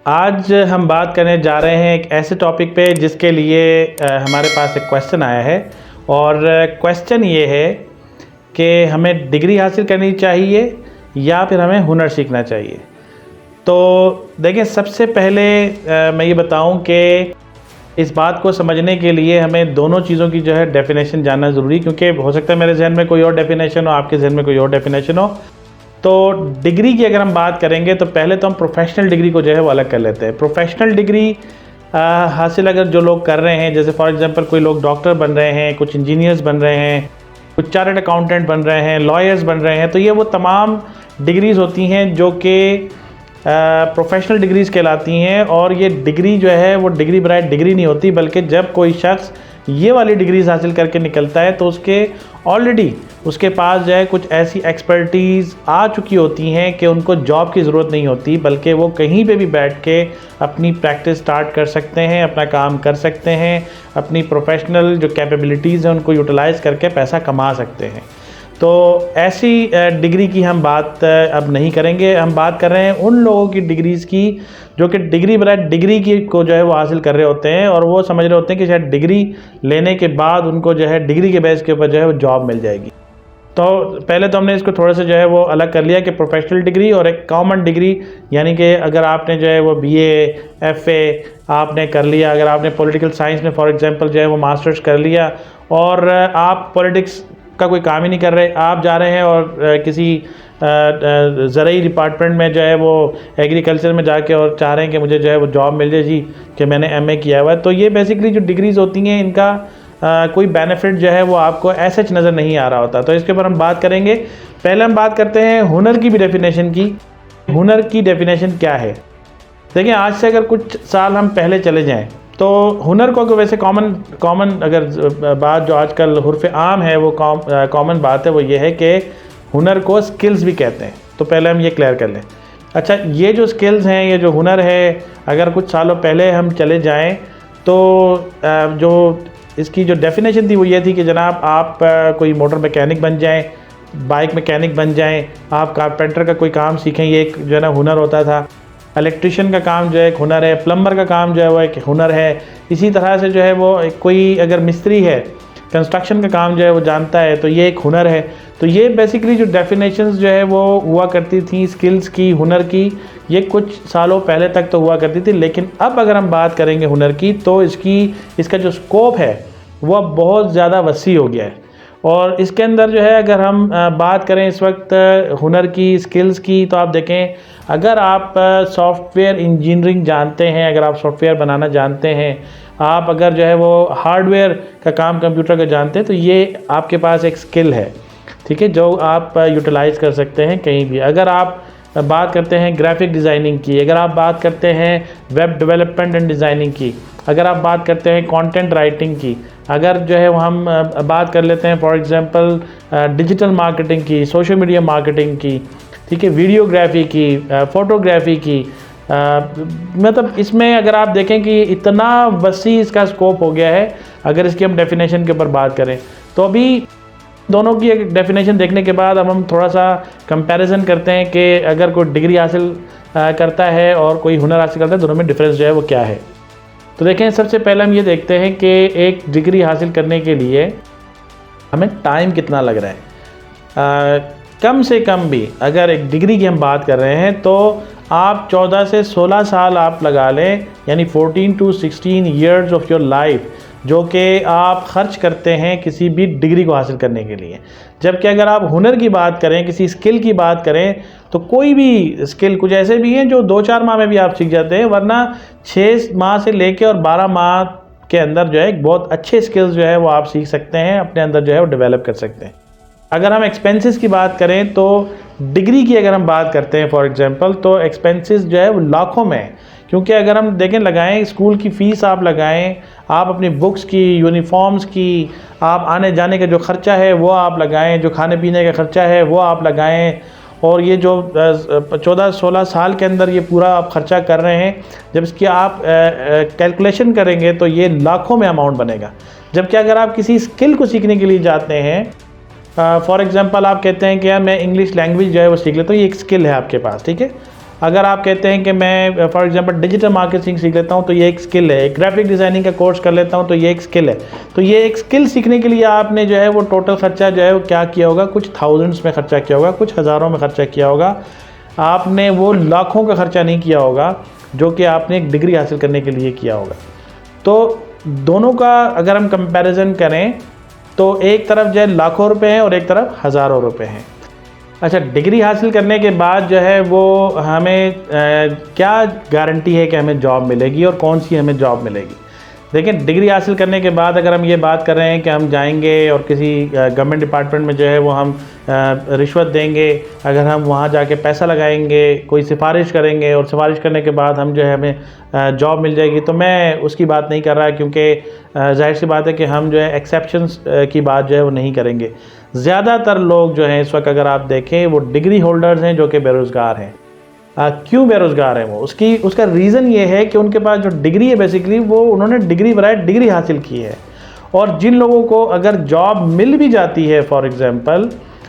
आज हम बात करने जा रहे हैं एक ऐसे टॉपिक पे जिसके लिए हमारे पास एक क्वेश्चन आया है और क्वेश्चन ये है कि हमें डिग्री हासिल करनी चाहिए या फिर हमें हुनर सीखना चाहिए। तो देखिए, सबसे पहले मैं ये बताऊं कि इस बात को समझने के लिए हमें दोनों चीज़ों की जो है डेफिनेशन जानना ज़रूरी, क्योंकि हो सकता है मेरे जहन में कोई और डेफिनेशन हो, आपके जहन में कोई और डेफिनेशन हो। तो डिग्री की अगर हम बात करेंगे तो पहले तो हम प्रोफेशनल डिग्री को जो है वो अलग कर लेते हैं। प्रोफेशनल डिग्री हासिल अगर जो लोग कर रहे हैं, जैसे फॉर एग्जांपल कोई लोग डॉक्टर बन रहे हैं, कुछ इंजीनियर्स बन रहे हैं, कुछ चार्टर्ड अकाउंटेंट बन रहे हैं, लॉयर्स बन रहे हैं, तो ये वो तमाम डिग्रीज़ होती हैं जो कि प्रोफेशनल डिग्रीज़ कहलाती हैं। और ये डिग्री जो है वो डिग्री बराए डिग्री नहीं होती, बल्कि जब कोई शख्स ये वाली डिग्रीज़ हासिल करके निकलता है तो उसके ऑलरेडी उसके पास जो है कुछ ऐसी एक्सपर्टीज़ आ चुकी होती हैं कि उनको जॉब की ज़रूरत नहीं होती, बल्कि वो कहीं पे भी बैठ के अपनी प्रैक्टिस स्टार्ट कर सकते हैं, अपना काम कर सकते हैं, अपनी प्रोफेशनल जो कैपेबिलिटीज़ हैं उनको यूटिलाइज़ करके पैसा कमा सकते हैं। तो ऐसी डिग्री की हम बात अब नहीं करेंगे। हम बात कर रहे हैं उन लोगों की डिग्रीज़ की जो कि डिग्री बराए डिग्री की को जो है वो हासिल कर रहे होते हैं और वो समझ रहे होते हैं कि शायद डिग्री लेने के बाद उनको जो है डिग्री के बेस के ऊपर जो है वो जॉब मिल जाएगी। तो पहले तो हमने इसको थोड़ा सा जो है वो अलग कर लिया कि प्रोफेशनल डिग्री और एक कॉमन डिग्री, यानी कि अगर आपने जो है वो BA FA आपने कर लिया, अगर आपने पॉलिटिकल साइंस में फॉर एग्जांपल जो है वो मास्टर्स कर लिया और आप पॉलिटिक्स का कोई काम ही नहीं कर रहे, आप जा रहे हैं और किसी ज़रूरी डिपार्टमेंट में जो है वो एग्रीकल्चर में जाके और चाह रहे हैं कि मुझे जो है वो जॉब मिल जाए जी, कि मैंने MA किया हुआ है। तो ये बेसिकली जो डिग्रीज़ होती हैं इनका कोई बेनिफिट जो है वो आपको ऐसे नज़र नहीं आ रहा होता। तो इसके ऊपर हम बात करेंगे। पहले हम बात करते हैं हुनर की भी डेफिनेशन की। हुनर की डेफिनेशन क्या है? देखिए, आज से अगर कुछ साल हम पहले चले जाएं तो हुनर को वैसे कॉमन अगर बात जो आजकल उर्फ़ आम है वो कॉमन बात है, वो ये है कि हुनर को स्किल्स भी कहते हैं। तो पहले हम ये क्लियर कर लें। अच्छा, ये जो स्किल्स हैं, ये जो हुनर है, अगर कुछ सालों पहले हम चले जाएं तो जो इसकी जो डेफिनेशन थी वो ये थी कि जनाब आप कोई मोटर मैकेनिक बन जाएं, बाइक मैकेनिक बन जाएं, आप कारपेंटर का कोई काम सीखें, ये एक जो है ना हुनर होता था। इलेक्ट्रिशियन का काम जो है एक हुनर है, प्लम्बर का काम जो है वो एक हुनर है। इसी तरह से जो है वो कोई अगर मिस्त्री है, कंस्ट्रक्शन का काम जो है वो जानता है, तो ये एक हुनर है। तो ये बेसिकली जो डेफिनेशंस जो है वो हुआ करती थी स्किल्स की, हुनर की, ये कुछ सालों पहले तक तो हुआ करती थी। लेकिन अब अगर हम बात करेंगे हुनर की तो इसका जो स्कोप है वो अब बहुत ज़्यादा वसी हो गया है। और इसके अंदर जो है अगर हम बात करें इस वक्त हुनर की, स्किल्स की, तो आप देखें, अगर आप सॉफ्टवेयर इंजीनियरिंग जानते हैं, अगर आप सॉफ्टवेयर बनाना जानते हैं, आप अगर जो है वो हार्डवेयर का काम कंप्यूटर का जानते हैं, तो ये आपके पास एक स्किल है, ठीक है, जो आप यूटिलाइज़ कर सकते हैं कहीं भी। अगर आप बात करते हैं ग्राफिक डिज़ाइनिंग की, अगर आप बात करते हैं वेब डेवलपमेंट एंड डिज़ाइनिंग की, अगर आप बात करते हैं कंटेंट राइटिंग की, अगर जो है हम बात कर लेते हैं फॉर एग्जांपल डिजिटल मार्केटिंग की, सोशल मीडिया मार्केटिंग की, ठीक है, वीडियोग्राफी की, फ़ोटोग्राफी की, मतलब इसमें अगर आप देखें कि इतना वसी इसका स्कोप हो गया है। अगर इसकी हम डेफिनेशन के ऊपर बात करें तो अभी दोनों की एक डेफिनेशन देखने के बाद अब हम थोड़ा सा कंपैरिजन करते हैं कि अगर कोई डिग्री हासिल करता है और कोई हुनर हासिल करता है, दोनों में डिफरेंस जो है वो क्या है। तो देखें, सबसे पहले हम ये देखते हैं कि एक डिग्री हासिल करने के लिए हमें टाइम कितना लग रहा है। कम से कम भी अगर एक डिग्री की हम बात कर रहे हैं तो आप 14 से 16 साल आप लगा लें, यानी 14 to 16 years of your life जो कि आप ख़र्च करते हैं किसी भी डिग्री को हासिल करने के लिए। जबकि अगर आप हुनर की बात करें, किसी स्किल की बात करें, तो कोई भी स्किल, कुछ ऐसे भी हैं जो 2-4 माह में भी आप सीख जाते हैं, वरना 6 माह से लेके और 12 माह के अंदर जो है एक बहुत अच्छे स्किल्स जो है वो आप सीख सकते हैं, अपने अंदर जो है वो डेवलप कर सकते हैं। अगर हम एक्सपेंसेस की बात करें तो डिग्री की अगर हम बात करते हैं फॉर एग्जांपल, तो एक्सपेंसेस जो है वो लाखों में है। क्योंकि अगर हम देखें, लगाएं स्कूल की फ़ीस आप लगाएं, आप अपनी बुक्स की, यूनिफॉर्म्स की, आप आने जाने का जो ख़र्चा है वो आप लगाएं, जो खाने पीने का ख़र्चा है वो आप लगाएं, और ये जो 14-16 साल के अंदर ये पूरा आप ख़र्चा कर रहे हैं, जब इसकी आप कैलकुलेशन करेंगे तो ये लाखों में अमाउंट बनेगा। जबकि अगर आप किसी स्किल को सीखने के लिए जाते हैं, फॉर एग्ज़ाम्पल आप कहते हैं कि यार मैं इंग्लिश लैंग्वेज जो है वो सीख लेता हूँ, ये एक स्किल है आपके पास, ठीक है, अगर आप कहते हैं कि मैं फॉर एग्जांपल डिजिटल मार्केटिंग सीख लेता हूं तो ये एक स्किल है, ग्राफिक डिज़ाइनिंग का कोर्स कर लेता हूं तो ये एक स्किल है। तो ये एक स्किल सीखने के लिए आपने जो है वो टोटल खर्चा जो है वो क्या किया होगा, कुछ थाउजेंड्स में खर्चा किया होगा, कुछ हज़ारों में खर्चा किया होगा। आपने वो लाखों का खर्चा नहीं किया होगा जो कि आपने एक डिग्री हासिल करने के लिए किया होगा। तो दोनों का अगर हम कंपैरिजन करें तो एक तरफ जो है लाखों रुपए हैं और एक तरफ हज़ारों रुपए हैं। अच्छा, डिग्री हासिल करने के बाद जो है वो हमें क्या गारंटी है कि हमें जॉब मिलेगी और कौन सी हमें जॉब मिलेगी। देखिए, डिग्री हासिल करने के बाद अगर हम ये बात कर रहे हैं कि हम जाएंगे और किसी गवर्नमेंट डिपार्टमेंट में जो है वो हम रिश्वत देंगे, अगर हम वहाँ जाके पैसा लगाएंगे, कोई सिफारिश करेंगे और सिफारिश करने के बाद हम जो है हमें जॉब मिल जाएगी, तो मैं उसकी बात नहीं कर रहा, क्योंकि जाहिर सी बात है कि हम जो है एक्सेप्शंस की बात जो है वो नहीं करेंगे। ज़्यादातर लोग जो हैं इस वक्त अगर आप देखें वो डिग्री होल्डर्स हैं जो कि बेरोज़गार हैं। क्यों बेरोज़गार हैं वो, उसका रीज़न ये है कि उनके पास जो डिग्री है बेसिकली वो उन्होंने डिग्री बराए डिग्री हासिल की है। और जिन लोगों को अगर जॉब मिल भी जाती है, फॉर एग्ज़ाम्पल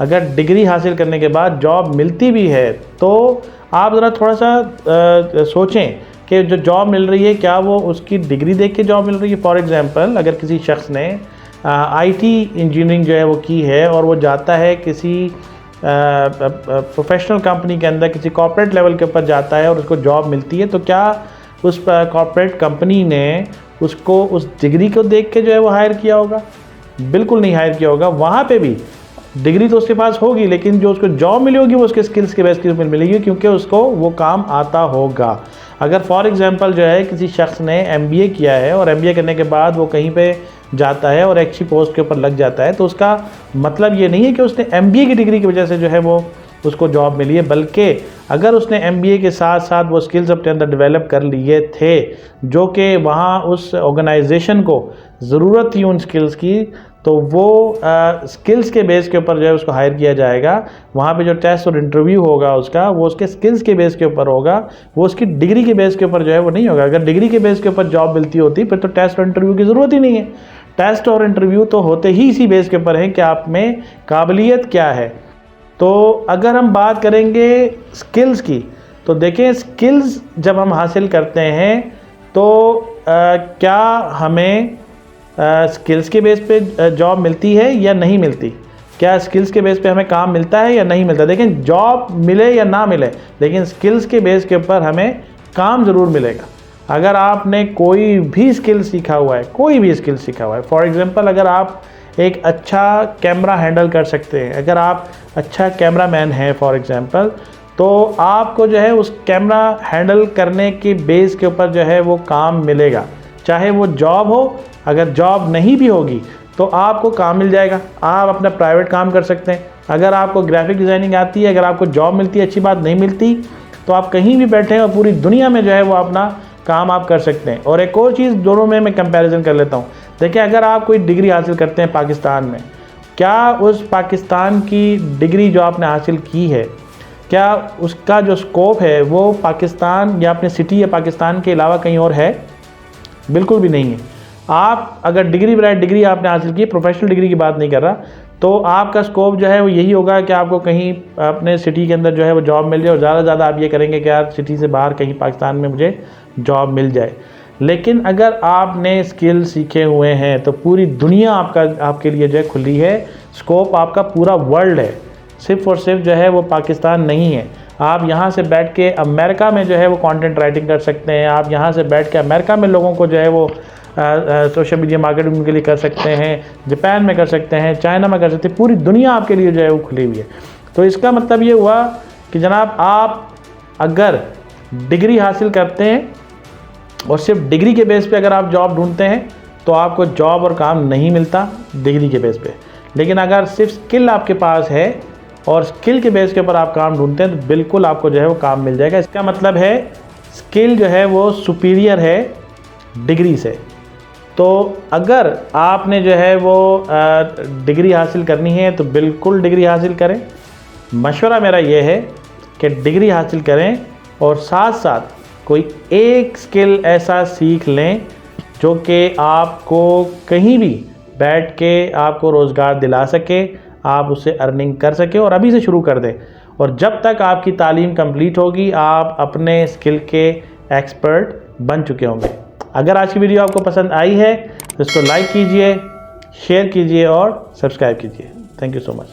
अगर डिग्री हासिल करने के बाद जॉब मिलती भी है, तो आप ज़रा थोड़ा सा सोचें कि जो जॉब मिल रही है क्या वो उसकी डिग्री देख के जॉब मिल रही है। फॉर एग्ज़ाम्पल अगर किसी शख्स ने आईटी इंजीनियरिंग जो है वो की है और वो जाता है किसी प्रोफेशनल कंपनी के अंदर, किसी कॉर्पोरेट लेवल के ऊपर जाता है और उसको जॉब मिलती है, तो क्या उस कॉर्पोरेट कंपनी ने उसको उस डिग्री को देख के जो है वो हायर किया होगा? बिल्कुल नहीं हायर किया होगा। वहाँ पे भी डिग्री तो उसके पास होगी, लेकिन जो उसको जॉब मिली होगी वो उसके स्किल्स के बेस पर मिलेगी, क्योंकि उसको वो काम आता होगा। अगर फॉर एग्जांपल जो है किसी शख्स ने एमबीए किया है और एमबीए करने के बाद वो कहीं पे जाता है और अच्छी पोस्ट के ऊपर लग जाता है, तो उसका मतलब ये नहीं है कि उसने एमबीए की डिग्री की वजह से जो है वो उसको जॉब मिली है, बल्कि अगर उसने एमबीए के साथ साथ वो स्किल्स अपने अंदर डेवलप कर लिए थे जो कि वहाँ उस ऑर्गेनाइजेशन को ज़रूरत थी उन स्किल्स की, तो वो स्किल्स के बेस के ऊपर जो है उसको हायर किया जाएगा। वहाँ पे जो टेस्ट और इंटरव्यू होगा उसका, वो उसके स्किल्स के बेस के ऊपर होगा, वो उसकी डिग्री के बेस के ऊपर जो है वो नहीं होगा। अगर डिग्री के बेस के ऊपर जॉब मिलती होती फिर तो टेस्ट और इंटरव्यू की ज़रूरत ही नहीं है। टेस्ट और इंटरव्यू तो होते ही इसी बेस के ऊपर है कि आप में काबिलियत क्या है। तो अगर हम बात करेंगे स्किल्स की, तो देखें स्किल्स जब हम हासिल करते हैं तो क्या हमें स्किल्स के बेस पे जॉब मिलती है या नहीं मिलती? क्या स्किल्स के बेस पे हमें काम मिलता है या नहीं मिलता? देखें, जॉब मिले या ना मिले, लेकिन स्किल्स के बेस के ऊपर हमें काम ज़रूर मिलेगा। अगर आपने कोई भी स्किल सीखा हुआ है, कोई भी स्किल सीखा हुआ है, फॉर एग्ज़ाम्पल अगर आप एक अच्छा कैमरा हैंडल कर सकते हैं, अगर आप अच्छा कैमरा मैन हैं फॉर एग्ज़ाम्पल, तो आपको जो है उस कैमरा हैंडल करने के बेस के ऊपर जो है वो काम मिलेगा, चाहे वो जॉब हो। अगर जॉब नहीं भी होगी तो आपको काम मिल जाएगा, आप अपना प्राइवेट काम कर सकते हैं। अगर आपको ग्राफिक डिज़ाइनिंग आती है, अगर आपको जॉब मिलती है, अच्छी बात, नहीं मिलती तो आप कहीं भी बैठे हैं और पूरी दुनिया में जो है वो अपना काम आप कर सकते हैं। और एक और चीज़ दोनों में मैं कंपैरिजन कर लेता हूँ। देखिए, अगर आप कोई डिग्री हासिल करते हैं पाकिस्तान में, क्या उस पाकिस्तान की डिग्री जो आपने हासिल की है, क्या उसका जो स्कोप है वो पाकिस्तान या अपने सिटी या पाकिस्तान के अलावा कहीं और है? बिल्कुल भी नहीं है। आप अगर डिग्री आपने हासिल की, प्रोफेशनल डिग्री की बात नहीं कर रहा, तो आपका स्कोप जो है वो यही होगा कि आपको कहीं अपने सिटी के अंदर जो है वो जॉब मिल जाए, और ज़्यादा से ज़्यादा आप ये करेंगे कि यार सिटी से बाहर कहीं पाकिस्तान में मुझे जॉब मिल जाए। लेकिन अगर आपने स्किल सीखे हुए हैं तो पूरी दुनिया आपके लिए जो है खुली है, स्कोप आपका पूरा वर्ल्ड है, सिर्फ़ और सिर्फ जो है वो पाकिस्तान नहीं है। आप यहाँ से बैठ के अमेरिका में जो है वो कंटेंट राइटिंग कर सकते हैं, आप यहाँ से बैठ के अमेरिका में लोगों को जो है वो सोशल मीडिया मार्केटिंग के लिए कर सकते हैं, जापान में कर सकते हैं, चाइना में कर सकते हैं, पूरी दुनिया आपके लिए जो है वो खुली हुई है। तो इसका मतलब ये हुआ कि जनाब, आप अगर डिग्री हासिल करते हैं और सिर्फ डिग्री के बेस पे अगर आप जॉब ढूंढते हैं तो आपको जॉब और काम नहीं मिलता डिग्री के बेस पे। लेकिन अगर सिर्फ स्किल आपके पास है और स्किल के बेस के ऊपर आप काम ढूंढते हैं तो बिल्कुल आपको जो है वो काम मिल जाएगा। इसका मतलब है स्किल जो है वो सुपीरियर है डिग्री से। तो अगर आपने जो है वो डिग्री हासिल करनी है तो बिल्कुल डिग्री हासिल करें। मशवरा मेरा ये है कि डिग्री हासिल करें और साथ साथ कोई एक स्किल ऐसा सीख लें जो कि आपको कहीं भी बैठ के आपको रोज़गार दिला सके, आप उससे अर्निंग कर सके, और अभी से शुरू कर दें। और जब तक आपकी तालीम कंप्लीट होगी आप अपने स्किल के एक्सपर्ट बन चुके होंगे। अगर आज की वीडियो आपको पसंद आई है तो इसको लाइक कीजिए, शेयर कीजिए और सब्सक्राइब कीजिए। Thank you so much.